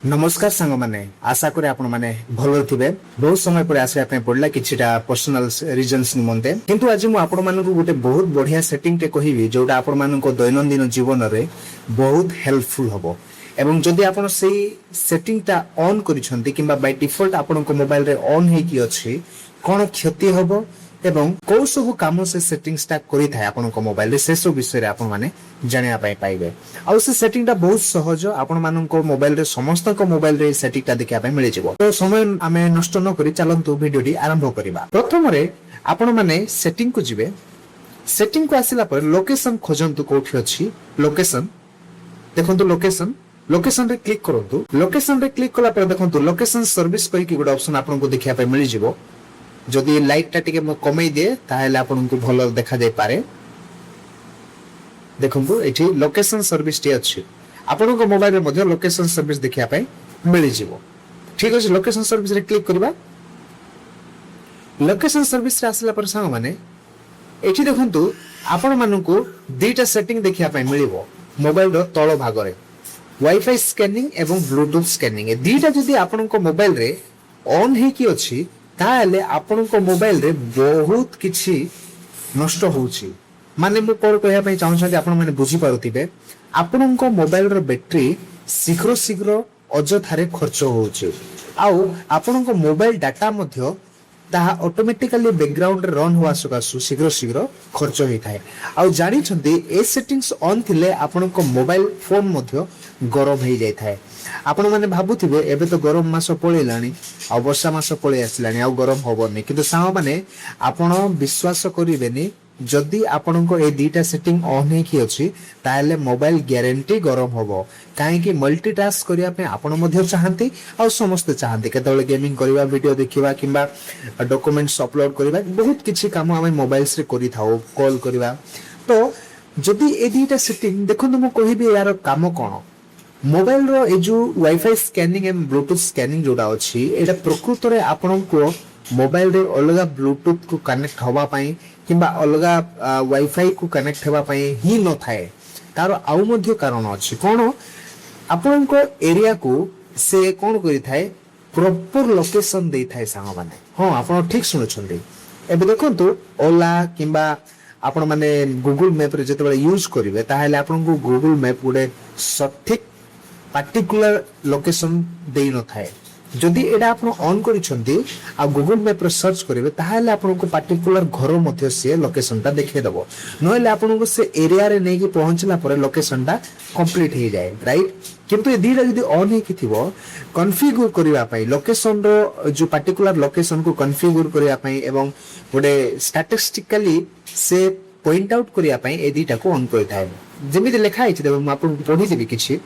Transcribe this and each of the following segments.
नमस्कार सांग माने आशा करे आपण माने भलो थिबे। बहुत समय पर आसे आपे पडला किछिटा पर्सनल रीजंस निमंते किंतु आज मु आपण मानकु गोटे बहुत बढ़िया सेटिंग टे कहिबी जोटा आपण मानको दैनंदिन जीवन रे बहुत हेल्पफुल हबो। एवं जदि आपण सेही सेटिंग ता ऑन करिसंती किबा बाय डिफॉल्ट आपनको मोबाइल रे ऑन हे की अछि कोन क्षति हबो एवं को सब काम से सेटिंग स्टार्ट करि थाय आपनको मोबाइल रे से सब विषय रे आपण माने जानिया पाइबे। आ से सेटिंग ता बहुत सहज आपण मानको मोबाइल रे समस्त को मोबाइल रे सेटिंग ता देखिया पाइ मिले जिवो। तो समय आमे नष्ट न करि चलंतु वीडियो टी आरंभ करिबा। प्रथम रे आपण माने सेटिंग को जिवे। सेटिंग को आसिला पर लोकेशन खोजंतु कोठी अछि लोकेशन देखंतु लोकेशन रे क्लिक करंतु। लोकेशन रे क्लिक कला पर देखंतु लोकेशन सर्विस कहि कि गुड ऑप्शन आपनको देखिया पाइ मिले जिवो। जदि लाइट टा टिके कमई दिए ताहेले आपनको भलो देखा जाय पारे। देखंतु एठी लोकेशन सर्विस टी अछि आपनको मोबाइल रे मध्ये लोकेशन सर्विस देखिया पाइ मिलि जिवो। ठीक अछि लोकेशन सर्विस रे क्लिक करबा। लोकेशन सर्विस रे आसला पर संग माने एठी देखंतु आपण माननको दुईटा सेटिंग देखिया पाइ मिलिबो। मोबाइल रो तळ भाग रे वाईफाई स्कैनिंग एवं ब्लूटूथ स्कैनिंग ए दुईटा जदि आपनको मोबाइल रे ऑन हे की अछि ताले आपनको मोबाइल रे बहुत किछि नष्ट होउछि। माने मु कोन कहया पई चाहू छथि आपण माने बुझी पारुतिबे आपनको मोबाइल रो बैटरी शीघ्र शीघ्र अजथारे खर्च होउछि आउ आपनको मोबाइल डाटा मध्य ताहा ऑटोमेटिकली बैकग्राउंड रे रन हुआ सकासु शीघ्र शीघ्र खर्च होई थाए। आउ जानि छथि ए सेटिंग्स ऑन थिले आपनको मोबाइल फोन मध्य गरम हे जाय थाए। आपण माने भाबुथिबे एबे तो गरम मास पळेलानी आ वर्षा मास पळे आसिलानी आ गरम होबोनी किंतु साहा माने आपण विश्वास करिवेनी जदि आपनको ए दुईटा सेटिंग ऑन हे की अछि ताले मोबाइल गारंटी गरम होबो। काहे कि मल्टीटास्क करिया पे आपण मध्ये चाहंती आ समस्त चाहंती केतले गेमिंग करिवा वीडियो देखिबा किबा डॉक्यूमेंट्स अपलोड करिबा बहुत किछि काम हम मोबाइल से करि थाओ कॉल करिबा। तो जदि ए दुईटा सेटिंग देखंतु म कहिबी यार काम कोन मोबाइल रो ए जो wifi scanning and Bluetooth scanning जोडा अछि एटा प्रकृत रे आपनको मोबाइल रे अलगा ब्लूटूथ को कनेक्ट होबा पई किबा अलगा वाईफाई को कनेक्ट होबा पई ही न थाए। तार आउ मध्ये कारण अछि कोन आपनको एरिया को से कोन करि थाए प्रॉपर लोकेशन दे थाए सांग माने। हां आपण ठीक सुनु छथि। एबे देखंतु ओला किबा आपण माने गूगल मैप रे जतबे यूज करिवे ताहेले आपनको गूगल मैप गुडे सठिक पार्टिकुलर लोकेशन देई न थाए। जदि एडा आपण ऑन करिसंती आ गूगल मैप रे सर्च करिवे ताहाले आपनको पार्टिकुलर घर मध्ये से लोकेशन ता देखै दबो नहले आपनको से एरिया रे नै कि पहुंचला पर लोकेशन ता कंप्लीट हे जाय राइट। किंतु ए दीटा जदि ऑन हे किथिबो कॉन्फ़िगर करिवा पई लोकेशन रो जो पार्टिकुलर लोकेशन को कॉन्फ़िगर करिवा पई एवं गोटे स्टैटिस्टिकली से पॉइंट आउट करिया पई ए दीटा को ऑन करि थाए। जेमिति लेखा आइछि देबो म आपन पढि देबी किछि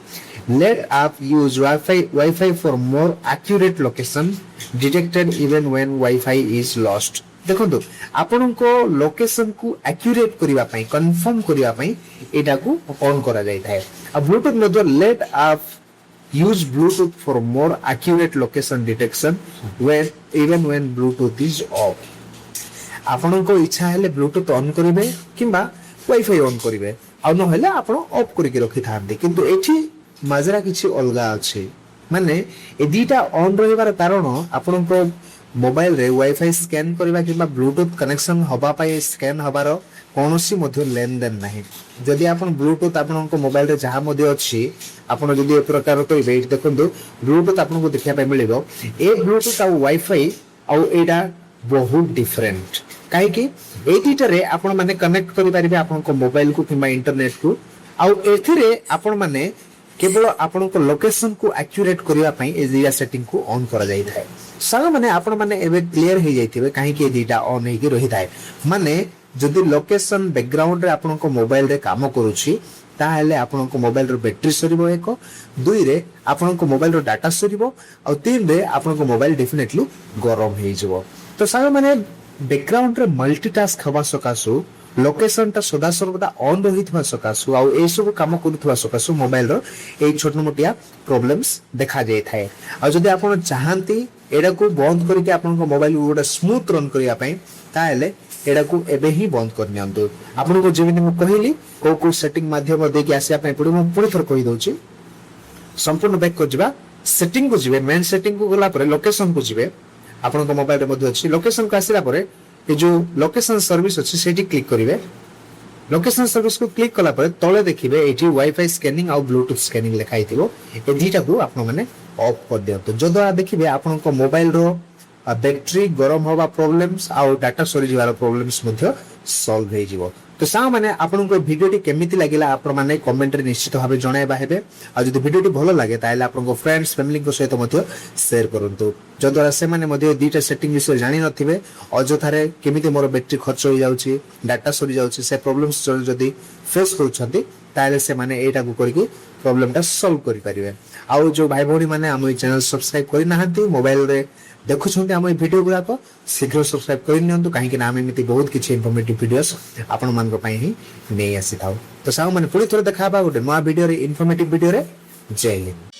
let app use Wi-Fi for more accurate location detected even when Wi-Fi is lost। देखो आपनको लोकेशन को एक्यूरेट करिवा पई कंफर्म करिवा पई एटा को ऑन करा जाय थाए। आ ब्लूटूथ मध्ये let app use Bluetooth for more accurate location detection when even when Bluetooth is off। आपनको इच्छा हेले ब्लूटूथ ऑन करिवे किबा वाईफाई ऑन करिवे आ न हेले आपण ऑफ करि के रखि थांते किंतु एठी माजरा किछि अलगा अछि। माने ए दीटा ऑन रहिबार कारण आपनको मोबाइल रे वाईफाई स्कैन करबा किबा ब्लूटूथ कनेक्शन होबा पई स्कैन होबार कोनोसी मध्ये लेन देन नाही। जदि आपण ब्लूटूथ आपनको मोबाइल रे जहा मध्ये अछि आपण जदि ए प्रकार करिवे देखंतु ब्लूटूथ आपनको देखिया पई मिलिबो ए ब्लूटूथ आ वाईफाई आ एडा बहुत डिफरेंट काहे कि ए दीटा रे आपण माने कनेक्ट करि परिबे आपनको मोबाइल को किबा इंटरनेट को आ एथिरे आपण माने केवल आपनको लोकेशन को एक्यूरेट करिवा पई ए दीटा सेटिंग को ऑन करा जाय थाए। संग माने आपण माने एबे क्लियर हे जायथिबे काहे कि ए दीटा ऑन हे कि रहि थाए। माने जदि लोकेशन बैकग्राउंड रे आपनको मोबाइल रे काम करूछि ताहेले आपनको मोबाइल रो बैटरी सरिबो एक दुई रे आपनको मोबाइल रो डाटा सरिबो आ तीन रे आपनको मोबाइल डेफिनेटली गरम हे जिवो। तो संग माने बैकग्राउंड रे मल्टीटास्क हवा सकासु लोकेशन ता सदा सर्वदा ऑन रहिथवा सकासु आ ए सब काम करूथवा सकासु मोबाइल रो ए छोट मोटिया प्रॉब्लम्स देखा जाय थाए। आ जदि आपण चाहंती एडा को बंद करके आपनको मोबाइल गोटा स्मूथ रन करिया पई ताहेले एडा को एबे ही बंद कर नियंतु। आपनको जेमिति म कहिली को सेटिंग माध्यम दे के आसिया पई पड़ो म पुरी थर कहि दउची संपूर्ण बैक कर जिबा सेटिंग को जिवे मेन सेटिंग को गला परे लोकेशन को जिवे आपन मोबाइल रे मध्ये अछि लोकेशन को आसिला परे ए जो लोकेशन सर्विस अछि सेठी क्लिक करिवे लोकेशन सर्विस को क्लिक कला परे तळे देखिबे एठी वाईफाई स्कैनिंग और ब्लूटूथ स्कैनिंग लिखाई थिबो ए दीटा को आपन माने ऑफ कर दियो तो जदो देखिबे आपन को मोबाइल रो बैटरी गरम होबा प्रॉब्लम्स आ डाटा स्टोरेज वाला प्रॉब्लम्स मध्ये सॉल्व हे जिवो तो सा माने आपन को वीडियो टी केमिति लागिला आपन माने कमेंट रे निश्चित भाबे जणाइबा हेबे आ जदि वीडियो टी भलो लागे ताइले आपन को फ्रेंड्स फैमिली को सहित मध्ये शेयर करंतु जदरा से माने मध्ये दीटा सेटिंग विषय जानि नथिबे अजथारे केमिति मोर बैटरी खर्च हो जाउची डाटा सरी जाउची से प्रॉब्लम्स जदि फेस करूछंती ताइले से माने एटा को करके प्रॉब्लम टा सॉल्व करि परिबे आ जो भाई भौणी माने हम चैनल सब्सक्राइब करि नाहंती मोबाइल रे देखुछंती हम वीडियो गुरा को शीघ्र सब्सक्राइब कर नियंतु काहे कि नाम एमिति बहुत किछि इंफॉर्मेटिव वीडियोस आपन मान को पई ही नै आसी थाउ तो साउ माने पुरी थोर देखाबा गोटे नया वीडियो रे इंफॉर्मेटिव वीडियो रे जय हिंद।